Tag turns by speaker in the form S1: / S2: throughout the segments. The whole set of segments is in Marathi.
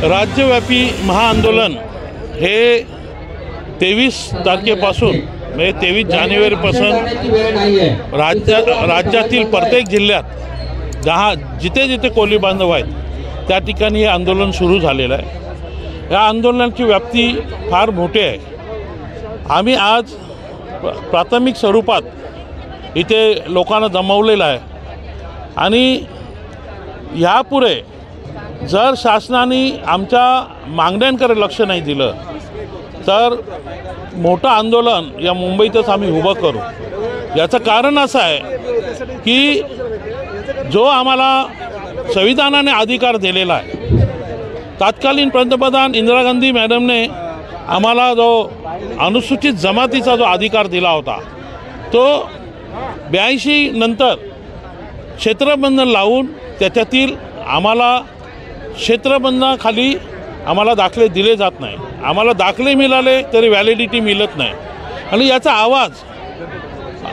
S1: राज्यव्यापी महाआंदोलन हे 23 तारखेपासून म्हणजे 23 जानेवारीपासून राज्यातील प्रत्येक जिल्ह्यात जिथे जिथे कोळी बांधव आहेत त्या ठिकाणी हे आंदोलन सुरू झालेलं आहे। या आंदोलनाची व्याप्ती फार मोठी आहे। आम्ही आज प्राथमिक स्वरूपात इथे लोकांना जमवलेलं आहे आणि यापुढे जर शासनाने आमच्या मागण्यांकडे लक्ष नाही दिलं तर मोठं आंदोलन या मुंबईतच आम्ही उभं करू। याचं कारण असं आहे की जो आम्हाला संविधानाने अधिकार दिलेला आहे, तत्कालीन पंतप्रधान इंदिरा गांधी मॅडमने आम्हाला जो अनुसूचित जमातीचा जो अधिकार दिला होता तो 82 नंतर क्षेत्रबंधन लावून त्याच्यातील आम्हाला क्षेत्रबंधनाखाली आम्हाला दाखले दिले जात नाही। आम्हाला दाखले मिळाले तरी व्हॅलिडिटी मिळत नाही आणि याचा आवाज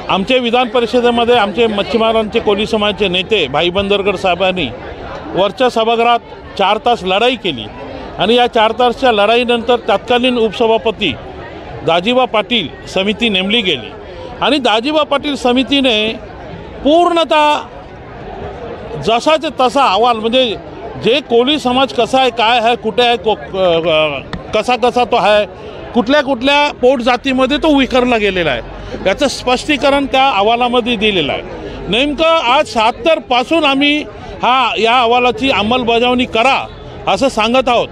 S1: आमच्या विधान परिषदेमध्ये आमचे मच्छीमारांचे कोळी समाजाचे नेते भाई बंदरकर साहेबांनी वरच्या सभागृहात 4 तास लढाई केली आणि या 4 तासच्या लढाईनंतर तत्कालीन उपसभापती दाजीबा पाटील समिती नेमली गेली आणि दाजीबा पाटील समितीने पूर्णतः जसाचे तसा अहवाल म्हणजे जे कोळी समाज कसा आहे, काय आहे, कुठे आहे, कसा तो आहे, कुठल्या पोट जातीमध्ये तो विखरला गेलेला आहे याचं स्पष्टीकरण त्या अहवालामध्ये दिलेलं आहे। नेमकं आज 76 पासून आम्ही या अहवालाची अंमलबजावणी करा असं सांगत आहोत।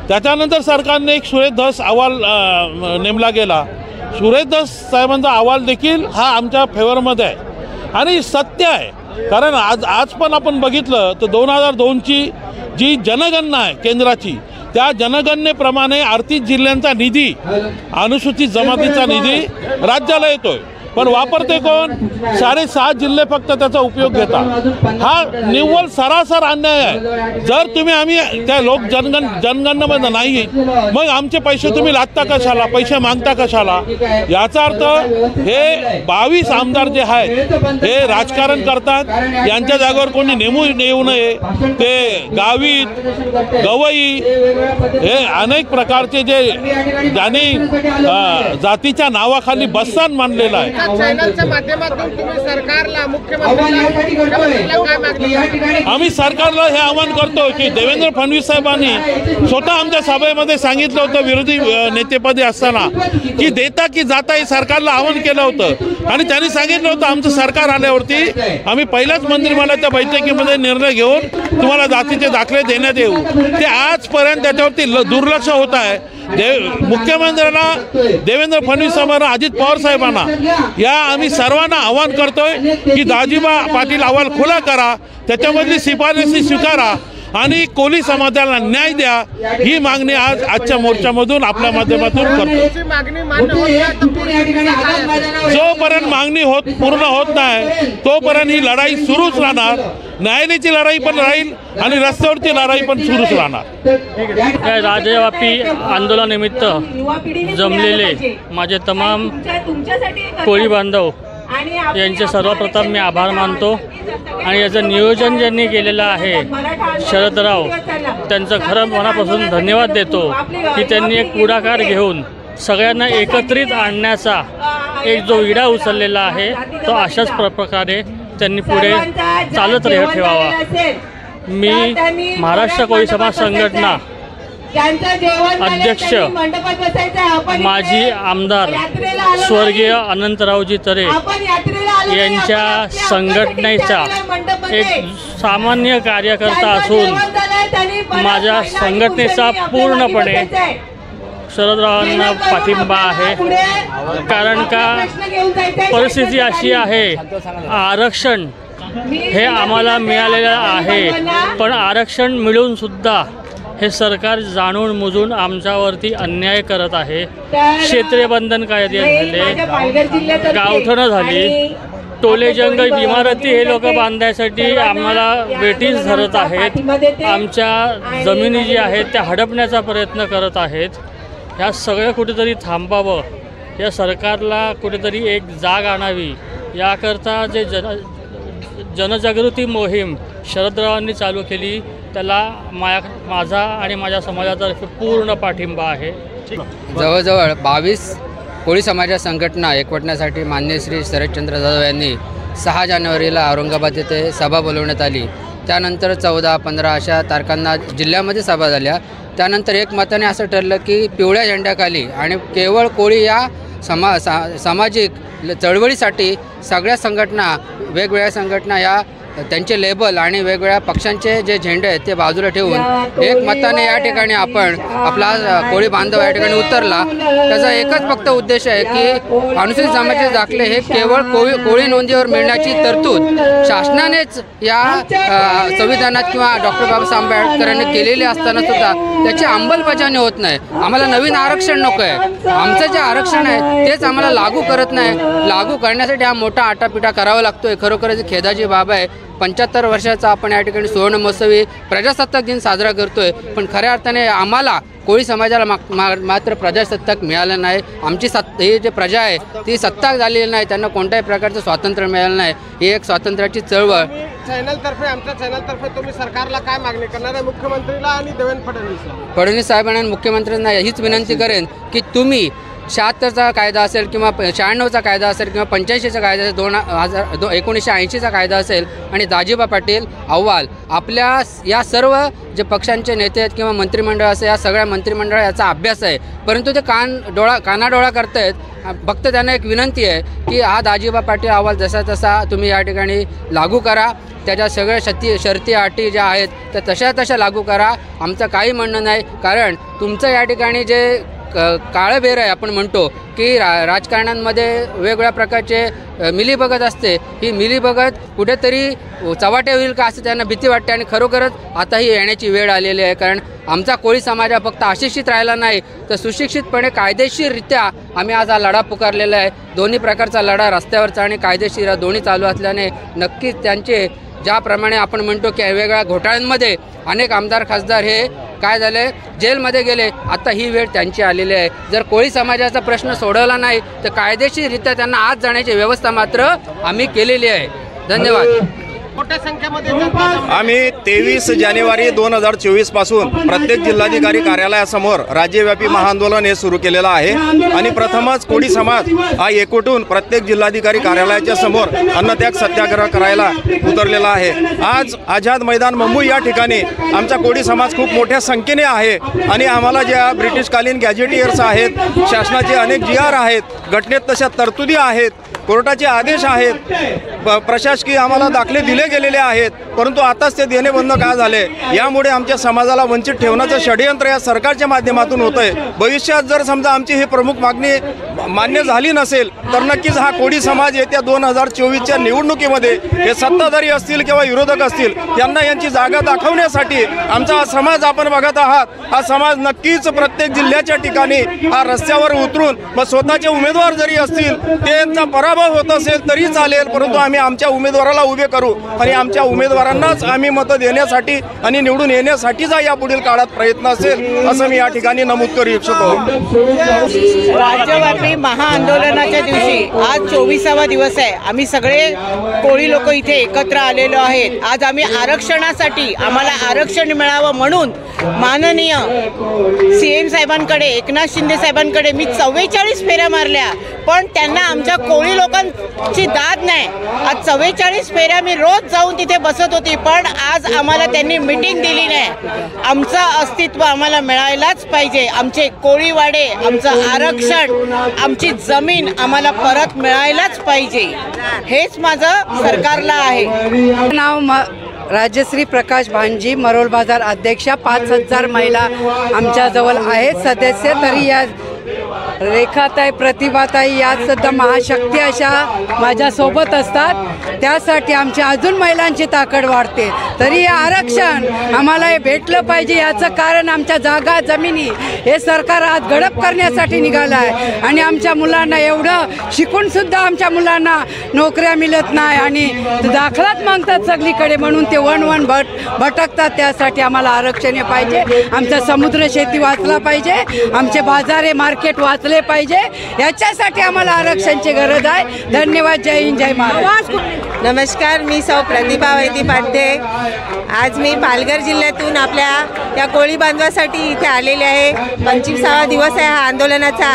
S1: त्याच्यानंतर सरकारने एक सुरेश धस अहवाल नेमला गेला। सुरेश धस साहेबांचा अहवाल देखील हा आमच्या फेवरमध्ये आहे आणि सत्य आहे। कारण आज पण आपण बघितलं तर 2002ची जी जनगणना आहे केंद्राची, त्या जनगणनेप्रमाणे 38 जिल्ह्यांचा निधी अनुसूचित जमातीचा निधी राज्याला येतोय, पण वापरते कोण? 6.5 जिल्हे फक्त त्याचा उपयोग घेतात। हा निव्वळ सरासर अन्याय आहे। जर तुम्ही आम्ही त्या जनगणनेमध्ये नाही मग आमचे पैसे तुम्ही लादता कशाला, पैसे मागता कशाला? याचा अर्थ हे 22 आमदार जे आहेत हे राजकारण करतात। यांच्या जागेवर कोणी नेमून येऊ नये, ते गावीत गवई हे अनेक प्रकारचे जे ज्यांनी जातीच्या नावाखाली बस्तान मांडलेलं आहे।
S2: चॅनलच्या माध्यमातून तुम्ही सरकारला मुख्यमंत्र्यांना
S1: आम्ही सरकारला हे आवाहन करतो की देवेंद्र फडणवीस साहेबांनी स्वतः आमच्या सभेमध्ये सांगितलं होतं विरोधी नेतेपदी असताना की देता की जाता हे सरकारला आवाहन केलं होतं आणि त्यांनी सांगितलं होतं आमचं सरकार आल्यावरती आम्ही पहिल्याच मंत्रिमंडळाच्या बैठकीमध्ये निर्णय घेऊन तुम्हाला जातीचे दाखले देण्यात येऊ। ते आजपर्यंत त्याच्यावरती दुर्लक्ष होत आहे। मुख्यमंत्र्यांना देवेंद्र फडणवीस साहेबांना अजित पवार साहेबांना या आम्ही सर्वांना आवाहन करतोय की दाजीबा पाटील अहवाल खुला करा, त्याच्यामधली शिफारसी स्वीकारा आणि कोळी समाजाला न्याय द्या। ही मागणी आजच्या मोर्चामधून आपल्या माध्यमातून करतो। जोपर्यंत मागणी पूर्ण होत नाही तोपर्यंत ही लढाई सुरूच राहणार। न्यायालयाची लढाई पण राहील आणि रस्त्यावरची लढाई पण सुरूच राहणार।
S3: राज्यव्यापी आंदोलनानिमित्त जमलेले माझे तमाम कोळी बांधव यांचे सर्वप्रथम मी आभार मानतो आणि याचं नियोजन ज्यांनी केलेलं आहे शरदराव, त्यांचं खरं मनापासून धन्यवाद देतो की त्यांनी एक पुढाकार घेऊन सगळ्यांना एकत्रित आणण्याचा एक जो विडा उचललेला आहे तो अशाच प्रकारे त्यांनी पुढे चालत ठेवावा। मी महाराष्ट्र कोळी समाज संघटना अध्यक्ष माजी आमदार स्वर्गीय अनंतरावजी तरे यांच्या संघटनेचा एक सामान्य कार्यकर्ता असून माझ्या संघटनेचा पूर्णपणे शरदरावांना पाठिंबा आहे। कारण का परिस्थिती अशी आहे, आरक्षण हे आम्हाला मिळालेलं आहे पण आरक्षण मिळून सुद्धा हे सरकार जाणून मुजून आमच्यावरती अन्याय करत आहे। क्षेत्रीय बंधन कायदे झाले, गावठणं झाली, टोले जंगल इमारती हे लोक बांधण्यासाठी आम्हाला वेटीस धरत आहेत। आमच्या जमिनी जी आहेत त्या हडपण्याचा प्रयत्न करत आहेत। ह्या सगळं कुठेतरी थांबावं, या सरकारला कुठेतरी एक जाग आणावी याकरता जे जनजागृती मोहीम शरदरावांनी चालू केली त्याला माझा आणि माझ्या समाजातर्फे पूर्ण पाठिंबा आहे.
S4: जवळजवळ 22 कोळी समाज संघटना एकवटण्यासाठी माननीय श्री शरदचंद्र जाधव यांनी 6 जानेवारीला औरंगाबाद येथे सभा बोलवण्यात आली. त्यानंतर 14-15 अशा तारखांना जिल्ह्यामध्ये सभा झाल्या. त्यानंतर एकमताने असं ठरलं की पिवळ्या झेंड्याखाली आणि केवळ कोळी या सामाजिक चळवळीसाठी सगळ्या संघटना वेगवेगळ्या संघटना या त्यांचे लेबल आणि वेगवेगळ्या पक्षांचे जे झेंडे आहेत ते बाजूला ठेवून एकमताने या ठिकाणी आपण आपला कोळी बांधव या ठिकाणी उतरला. त्याचा एकच फक्त उद्देश आहे की अनुसूचित जमातीचे दाखले हे केवळ कोळी नोंदीवर मिळण्याची तरतूद शासनानेच या संविधानात किंवा डॉक्टर बाबासाहेब आंबेडकरांनी केलेली असताना सुद्धा त्याची अंमलबजावणी होत नाही. आम्हाला नवीन आरक्षण नको आहे. आमचं जे आरक्षण आहे तेच आम्हाला लागू करत नाही. लागू करण्यासाठी हा मोठा आटापिटा करावा लागतोय. खरोखरच खेदाची बाब आहे. 75 वर्षाचा आपण या ठिकाणी सुवर्ण महोत्सवी प्रजासत्ताक दिन साजरा करतोय, पण खऱ्या अर्थाने आम्हाला कोळी समाजाला मात्र प्रजासत्ताक मिळालं नाही. आमची ही जे प्रजा आहे ती सत्ताक झालेली नाही. त्यांना कोणत्याही प्रकारचं स्वातंत्र्य मिळालं नाही. ही एक स्वातंत्र्याची चळवळ.
S2: आमच्या चॅनलतर्फे तुम्ही सरकारला काय मागणी करणार आहे, मुख्यमंत्रीला आणि देवेंद्र
S4: फडणवीस साहेबांना आणि मुख्यमंत्र्यांना हीच विनंती करेन की तुम्ही 76चा कायदा असेल किंवा 96चा कायदा असेल किंवा 85चा कायदा असेल 1980चा कायदा असेल आणि दाजीबा पाटील अहवाल आपल्या या सर्व जे पक्षांचे नेते आहेत किंवा मंत्रिमंडळ असेल या सगळ्या मंत्रिमंडळ याचा अभ्यास आहे, परंतु ते कानाडोळा करतायत. फक्त त्यांना एक विनंती आहे की हा दाजीबा पाटील अहवाल जसा तसा तुम्ही या ठिकाणी लागू करा. त्याच्या सगळ्या शर्ती अटी ज्या आहेत त्या तशा लागू करा. आमचं काही म्हणणं नाही, कारण तुमचं या ठिकाणी जे काळं बेर आहे आपण म्हणतो की राजकारणांमध्ये वेगवेगळ्या प्रकारचे मिलीभगत असते. ही मिलीभगत कुठेतरी चव्हाट्या होईल का असं त्यांना भीती वाटते आणि खरोखरच आता ही येण्याची वेळ आलेली आहे. कारण आमचा कोळी समाज हा फक्त अशिक्षित राहिला नाही तर सुशिक्षितपणे कायदेशीररित्या आम्ही आज हा लढा पुकारलेला आहे. दोन्ही प्रकारचा लढा रस्त्यावरचा आणि कायदेशीर दोन्ही चालू असल्याने नक्कीच त्यांचे ज्याप्रमाणे आपण म्हणतो की वेगवेगळ्या घोटाळ्यांमध्ये अनेक आमदार खासदार हे काय झाले जेलमध्ये गेले, आता ही वेळ त्यांची आलेली आहे. जर कोळी समाजाचा प्रश्न सोडवला नाही तर कायदेशीररित्या त्यांना आत जाण्याची व्यवस्था मात्र आम्ही केलेली आहे. धन्यवाद.
S2: मोठ्या संख्येमध्ये
S5: आम्ही 23 जानेवारी 2024 पासून प्रत्येक जिल्हाधिकारी कार्यालयासमोर राज्यव्यापी महाआंदोलन हे सुरू केलेलं आहे आणि प्रथमच कोळी समाज हा एकवटून प्रत्येक जिल्हाधिकारी कार्यालयाच्या समोर अन्नत्याग सत्याग्रह करायला उतरलेला आहे. आज आझाद मैदान मुंबई या ठिकाणी आमचा कोळी समाज खूप मोठ्या संख्येने आहे आणि आम्हाला ज्या ब्रिटिशकालीन गॅजेटियर्स आहेत, शासनाचे अनेक GR आहेत, घटनेत तशा तरतुदी आहेत, कोर्टाचे आदेश आहेत, प्रशासकीय आम्हाला दाखले दिले गेलेले आहेत, परंतु आताच ते देणे बंद का झाले. यामुळे आमच्या समाजाला वंचित ठेवण्याचं षडयंत्र या सरकारच्या माध्यमातून होतं आहे. भविष्यात जर समजा आमची ही प्रमुख मागणी मान्य झाली नसेल तर नक्कीच हा कोळी समाज येत्या 2024च्या निवडणुकीमध्ये हे सत्ताधारी असतील किंवा विरोधक असतील त्यांना यांची जागा दाखवण्यासाठी आमचा हा समाज आपण बघत आहात. हा समाज नक्कीच प्रत्येक जिल्ह्याच्या ठिकाणी हा रस्त्यावर उतरून मग स्वतःचे उमेदवार जरी असतील त्यांचा पराभव होत असेल तरी चालेल, परंतु आम्ही आमच्या उमेदवाराला उभे करू आणि आमच्या उमेदवारांनाच आम्ही मतं देण्यासाठी आणि निवडून येण्यासाठीचा या पुढील काळात प्रयत्न असेल असं मी या ठिकाणी नमूद करू इच्छितो.
S6: राज्यव्यापी महाआंदोलनाच्या दिवशी आज 24वा दिवस आहे. आम्ही सगळे कोळी लोक इथे एकत्र आलेलो आहेत. आज आम्ही आरक्षणासाठी आम्हाला आरक्षण मिळावं म्हणून माननीय CM साहेबांकडे एकनाथ शिंदे साहेबांकडे मी 44 फेऱ्या मारल्या, पण त्यांना आमच्या कोळी लोकांची दाद नाही. आज 44 फेऱ्या मी रोज जाऊन तिथे बसत होती, पण आज आम्हाला त्यांनी मीटिंग दिली नाही. आमचं अस्तित्व आम्हाला मिळायलाच पाहिजे. आमचे कोळीवाडे, आमचं आरक्षण, आमची जमीन आम्हाला परत मिळायलाच पाहिजे. हेच माझं सरकारला आहे.
S7: नाव राजश्री प्रकाश भांजी, मरोल बाजार अध्यक्षा. 5000 महिला आमच्याजवळ आहेत सदस्य. तरी या रेखाताई, प्रतिभाताई या सुद्धा महाशक्ती अशा माझ्यासोबत असतात. त्यासाठी आमची अजून महिलांची ताकद वाढते. तरी हे आरक्षण आम्हाला हे भेटलं पाहिजे. याचं कारण आमच्या जागा जमिनी हे सरकार आज गडप करण्यासाठी निघालं आहे आणि आमच्या मुलांना एवढं शिकूनसुद्धा आमच्या मुलांना नोकऱ्या मिळत नाही आणि दाखलाच मागतात सगळीकडे, म्हणून ते वन भटकतात. त्यासाठी आम्हाला आरक्षण पाहिजे. आमचा समुद्र शेती वाचला पाहिजे, आमचे बाजारे मार्केट वाचले पाहिजे. याच्यासाठी आम्हाला आरक्षणाची गरज आहे. धन्यवाद. जय हिंद, जय महाराष्ट्र.
S6: नमस्कार, मी सौ प्रतिभा वैद्यपाध्ये. आज मी पालघर जिल्ह्यातून आपल्या या कोळी बांधवासाठी इथे आलेले आहे. 25वा दिवस आहे हा आंदोलनाचा.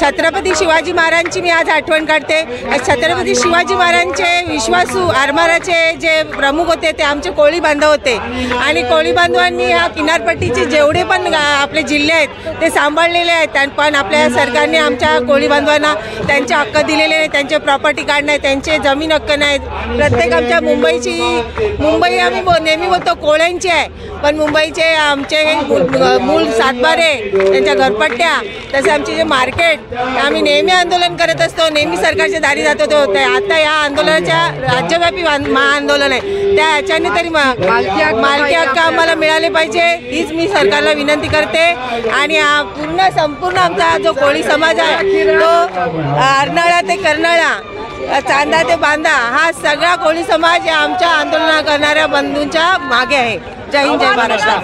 S6: छत्रपती शिवाजी महाराजांची मी आज आठवण काढते. छत्रपती शिवाजी महाराजांचे विश्वासू आरमाराचे जे प्रमुख होते ते आमचे कोळी बांधव होते आणि कोळी बांधवांनी ह्या किनारपट्टीचे जेवढे पण आपले जिल्हे आहेत ते सांभाळलेले आहेत. पण आपल्या सरकारने आमच्या कोळी बांधवांना त्यांचे हक्क दिलेले नाही. त्यांचे प्रॉपर्टी कार्ड नाही, त्यांचे जमीन हक्क नाहीत. प्रत्येक आमच्या मुंबई आम्ही नेहमी बोलतो कोळ्यांची आहे, पण मुंबईचे आमचे मूळ सातबारे, त्यांच्या घरपट्ट्या, तसे आमचे जे मार्केट, आम्ही नेहमी आंदोलन करत असतो, नेहमी सरकारच्या दारी जात होतो. आता या आंदोलनाच्या राज्यव्यापी महाआंदोलन आहे, त्या ह्याच्याने तरी मालकी हक्क आम्हाला मिळाले पाहिजे हीच मी सरकारला विनंती करते. आणि संपूर्ण आमचा जो कोळी समाज आहे तो अर्नाळा ते कर्नाळा, चांदा ते बांदा, हा सगळा कोळी समाज या आमच्या आंदोलन करणाऱ्या बंधूंच्या मागे आहे. जय हिंद, जय महाराष्ट्र.